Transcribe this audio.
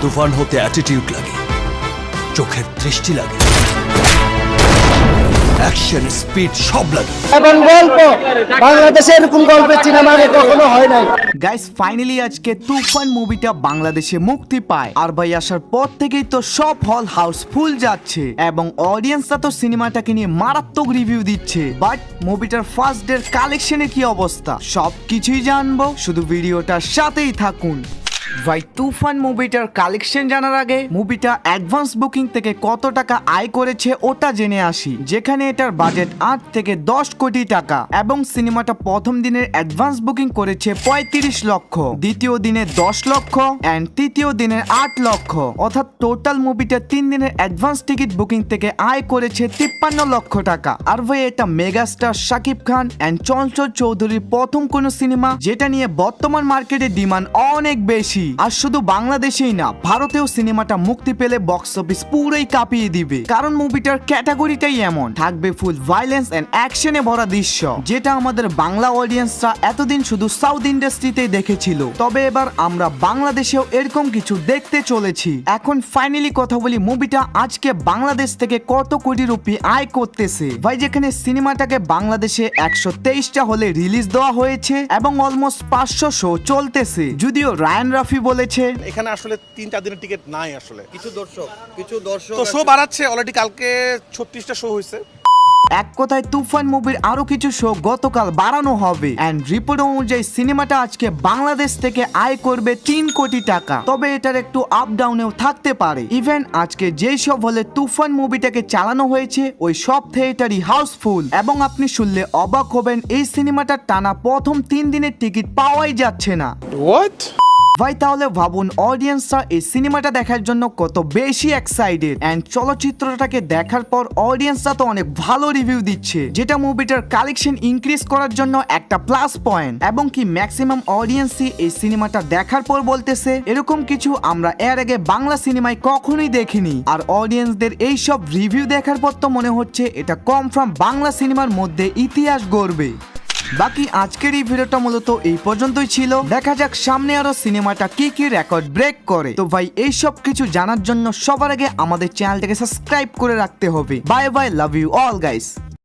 তুফান হতে অ্যাটিটিউড লাগে, চোখের দৃষ্টি লাগে, অ্যাকশন স্পিড সব লাগে। এখন গল্প বাংলাদেশে এরকম গল্পের সিনেমা আগে কখনো হয় নাই। গাইস ফাইনালি আজকে তুফান মুভিটা বাংলাদেশে মুক্তি পায়। আর ভাই আসার পর থেকেই তো সব হল হাউসফুল যাচ্ছে এবং অডিয়েন্সরা তো সিনেমাটাকে নিয়ে মারাত্মক রিভিউ দিচ্ছে। বাট মুভিটার ফার্স্ট ডে কালেকশনের কি অবস্থা সবকিছুই জানবো, শুধু ভিডিওটার সাথেই থাকুন। ভাই তুফান মুভিটার কালেকশন জানার আগে মুভিটা অ্যাডভান্স বুকিং থেকে কত টাকা আয় করেছে ওটা জেনে আসি। যেখানে এটার বাজেট 8 থেকে 10 কোটি টাকা এবং সিনেমাটা প্রথম দিনের অ্যাডভান্স বুকিং করেছে 35 লক্ষ, দ্বিতীয় দিনে 10 লক্ষ এন্ড তৃতীয় দিনের 8 লক্ষ, অর্থাৎ টোটাল মুভিটা 3 দিনের অ্যাডভান্স টিকিট বুকিং থেকে আয় করেছে 53 লক্ষ টাকা। আর ভাই এটা মেগাস্টার শাকিব খান এন্ড চঞ্চল চৌধুরীর প্রথম কোন সিনেমা যেটা নিয়ে বর্তমান মার্কেটে ডিমান্ড অনেক বেশি। আর শুধু বাংলাদেশেই না, ভারতেও সিনেমাটা মুক্তি পেলে বক্স অফিস পুরোই কাঁপিয়ে দিবে, কারণ মুভিটার ক্যাটাগরিটাই এমন থাকবে ফুল ভাইলেন্স এন্ড অ্যাকশনে ভরা দৃশ্য, যেটা আমাদের বাংলা অডিয়েন্সরা এতদিন শুধু সাউথ ইন্ডাস্ট্রিতেই দেখেছিল। তবে এবার আমরা বাংলাদেশেও এরকম কিছু দেখতে চলেছি। এখন ফাইনালি কথা বলি মুভিটা আজকে বাংলাদেশ থেকে কত কোটি রুপি আয় করতেছে। ভাই যেখানে সিনেমাটাকে বাংলাদেশে 123টা হলে রিলিজ দেওয়া হয়েছে এবং অলমোস্ট 500 শো চলতেছে, যদিও রায়ান রাফি বলেছে এখানে আসলে 3-4 দিনের টিকিট নাই, আসলে কিছু দর্শক তো শো বাড়াচ্ছে। অলরেডি কালকে 36টা শো হয়েছে। এক কথায় তুফান মুভির আরো কিছু শো গতকাল বাড়ানো হবে এন্ড রিপোর্ট অনুযায়ী সিনেমাটা আজকে বাংলাদেশ থেকে আয় করবে 3 কোটি টাকা। তবে এটার একটু আপ ডাউনেও থাকতে পারে। ইভেন আজকে যেই সব হলে তুফান মুভিটাকে চালানো হয়েছে ওই সব থিয়েটারই হাউসফুল এবং আপনি শুনলে অবাক হবেন এই সিনেমাটার টানা প্রথম 3 দিনের টিকিট পাওয়াই যাচ্ছে না। ভাই তাহলে ভাবুন অডিয়েন্সরা এই সিনেমাটা দেখার জন্য কত বেশি এক্সাইটেড এন্ড চলচ্চিত্রটাকে দেখার পর অডিয়েন্সরা তো অনেক ভালো রিভিউ দিচ্ছে, যেটা মুভিটার কালেকশন ইনক্রিজ করার জন্য একটা প্লাস পয়েন্ট। এবং কি ম্যাক্সিমাম অডিয়েন্সই এই সিনেমাটা দেখার পর বলতেছে এরকম কিছু আমরা এর আগে বাংলা সিনেমায় কখনোই দেখিনি। আর অডিয়েন্সদের এই সব রিভিউ দেখার পর তো মনে হচ্ছে এটা কনফার্ম বাংলা সিনেমার মধ্যে ইতিহাস গড়বে। বাকি আজকের এই ভিডিওটা মূলত এই পর্যন্তই ছিল। দেখা যাক সামনে আরো সিনেমাটা কি কি রেকর্ড ব্রেক করে। তো ভাই এই সব কিছু জানার জন্য সবার আগে আমাদের চ্যানেলটাকে সাবস্ক্রাইব করে রাখতে হবে। Bye bye, love you all guys.